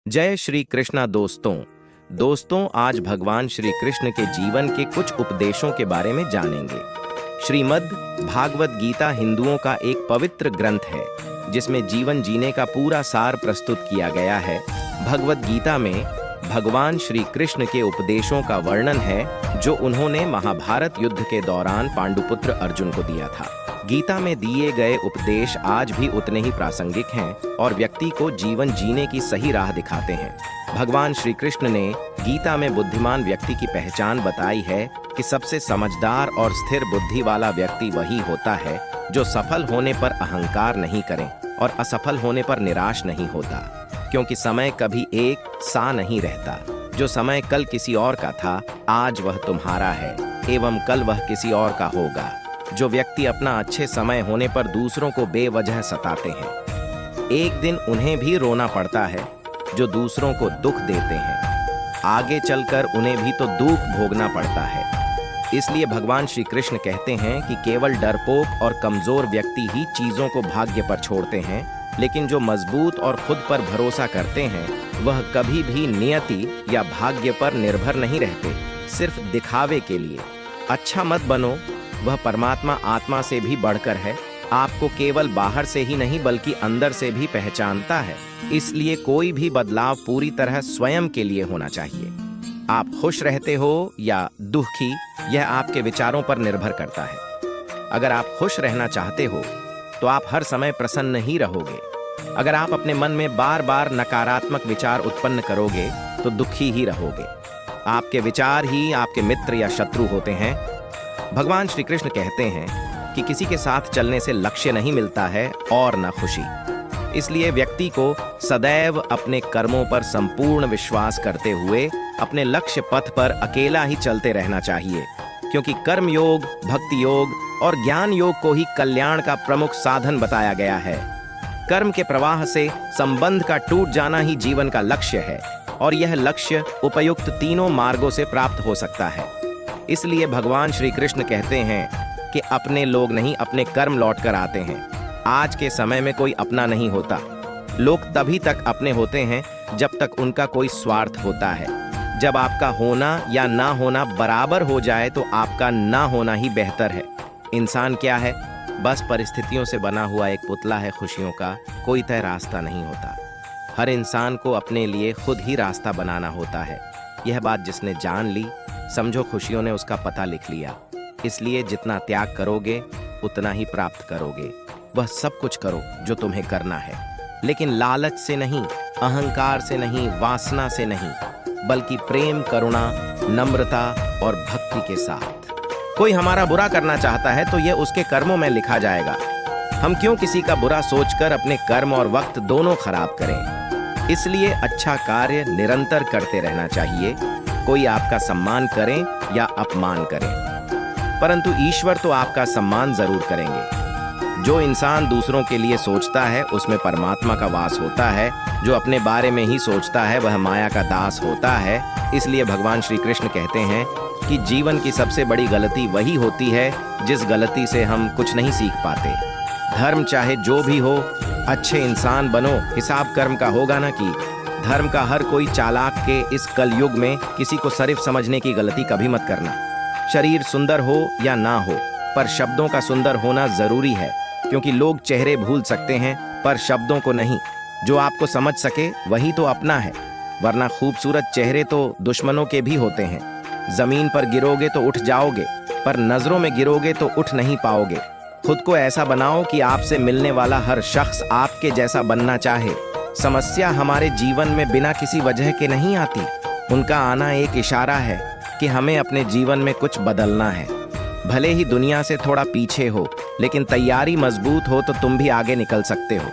जय श्री कृष्णा दोस्तों आज भगवान श्री कृष्ण के जीवन के कुछ उपदेशों के बारे में जानेंगे। श्रीमद् भागवत गीता हिंदुओं का एक पवित्र ग्रंथ है जिसमें जीवन जीने का पूरा सार प्रस्तुत किया गया है। भगवत गीता में भगवान श्री कृष्ण के उपदेशों का वर्णन है जो उन्होंने महाभारत युद्ध के दौरान पांडुपुत्र अर्जुन को दिया था। गीता में दिए गए उपदेश आज भी उतने ही प्रासंगिक हैं और व्यक्ति को जीवन जीने की सही राह दिखाते हैं। भगवान श्री कृष्ण ने गीता में बुद्धिमान व्यक्ति की पहचान बताई है कि सबसे समझदार और स्थिर बुद्धि वाला व्यक्ति वही होता है जो सफल होने पर अहंकार नहीं करे और असफल होने पर निराश नहीं होता, क्योंकि समय कभी एक सा नहीं रहता। जो समय कल किसी और का था, आज वह तुम्हारा है एवं कल वह किसी और का होगा। जो व्यक्ति अपना अच्छे समय होने पर दूसरों को बेवजह सताते हैं, एक दिन उन्हें भी रोना पड़ता है। जो दूसरों को दुख देते हैं, आगे चलकर उन्हें भी तो दुख भोगना पड़ता है। इसलिए भगवान श्री कृष्ण कहते हैं कि केवल डरपोक और कमजोर व्यक्ति ही चीजों को भाग्य पर छोड़ते हैं, लेकिन जो मजबूत और खुद पर भरोसा करते हैं वह कभी भी नियति या भाग्य पर निर्भर नहीं रहते, सिर्फ दिखावे के लिए। अच्छा मत बनो, वह परमात्मा आत्मा से भी बढ़कर है, आपको केवल बाहर से ही नहीं बल्कि अंदर से भी पहचानता है। इसलिए कोई भी बदलाव पूरी तरह स्वयं के लिए होना चाहिए। आप खुश रहते हो या दुखी, यह आपके विचारों पर निर्भर करता है। अगर आप खुश रहना चाहते हो तो आप हर समय प्रसन्न ही रहोगे। अगर आप अपने मन में बार बार नकारात्मक विचार उत्पन्न करोगे तो दुखी ही रहोगे। आपके विचार ही आपके मित्र या शत्रु होते हैं। भगवान श्री कृष्ण कहते हैं कि किसी के साथ चलने से लक्ष्य नहीं मिलता है और न खुशी। इसलिए व्यक्ति को सदैव अपने कर्मों पर संपूर्ण विश्वास करते हुए अपने लक्ष्य पथ पर अकेला ही चलते रहना चाहिए, क्योंकि कर्म योग, भक्ति योग और ज्ञान योग को ही कल्याण का प्रमुख साधन बताया गया है। कर्म के प्रवाह से संबंध का टूट जाना ही जीवन का लक्ष्य है और यह लक्ष्य उपयुक्त तीनों मार्गों से प्राप्त हो सकता है। इसलिए भगवान श्री कृष्ण कहते हैं कि अपने लोग नहीं, अपने कर्म लौट कर आते हैं। आज के समय में कोई अपना नहीं होता। लोग तभी तक अपने होते हैं जब तक उनका कोई स्वार्थ होता है। जब आपका होना या ना होना बराबर हो जाए तो आपका ना होना ही बेहतर है। इंसान क्या है? बस परिस्थितियों से बना हुआ एक पुतला है खुशियों का, कोई तय रास्ता नहीं होता। हर इंसान को अपने लिए खुद ही रास्ता बनाना होता है। यह बात जिसने जान ली, समझो खुशियों ने उसका पता लिख लिया। इसलिए जितना त्याग करोगे उतना ही प्राप्त करोगे। वह सब कुछ करो जो तुम्हें करना है, लेकिन लालच से नहीं, अहंकार से नहीं, वासना से नहीं, बल्कि प्रेम, करुणा, नम्रता और भक्ति के साथ। कोई हमारा बुरा करना चाहता है तो यह उसके कर्मों में लिखा जाएगा। हम क्यों किसी का बुरा सोचकर अपने कर्म और वक्त दोनों खराब करें? इसलिए अच्छा कार्य निरंतर करते रहना चाहिए। कोई आपका सम्मान करें या अपमान करें, परंतु ईश्वर तो आपका सम्मान जरूर करेंगे। जो इंसान दूसरों के लिए सोचता है उसमें परमात्मा का वास होता है। जो अपने बारे में ही सोचता है वह माया का दास होता है। इसलिए भगवान श्री कृष्ण कहते हैं कि जीवन की सबसे बड़ी गलती वही होती है जिस गलती से हम कुछ नहीं सीख पाते। धर्म चाहे जो भी हो, अच्छे इंसान बनो, हिसाब कर्म का होगा ना कि धर्म का हर कोई चालाक के इस कलयुग में किसी को शरीफ समझने की गलती कभी मत करना। शरीर सुंदर हो या ना हो, पर शब्दों का सुंदर होना जरूरी है, क्योंकि लोग चेहरे भूल सकते हैं पर शब्दों को नहीं। जो आपको समझ सके वही तो अपना है, वरना खूबसूरत चेहरे तो दुश्मनों के भी होते हैं। जमीन पर गिरोगे तो उठ जाओगे, पर नजरों में गिरोगे तो उठ नहीं पाओगे। खुद को ऐसा बनाओ कि आपसे मिलने वाला हर शख्स आपके जैसा बनना चाहे। समस्या हमारे जीवन में बिना किसी वजह के नहीं आती। उनका आना एक इशारा है कि हमें अपने जीवन में कुछ बदलना है। भले ही दुनिया से थोड़ा पीछे हो, लेकिन तैयारी मजबूत हो तो तुम भी आगे निकल सकते हो।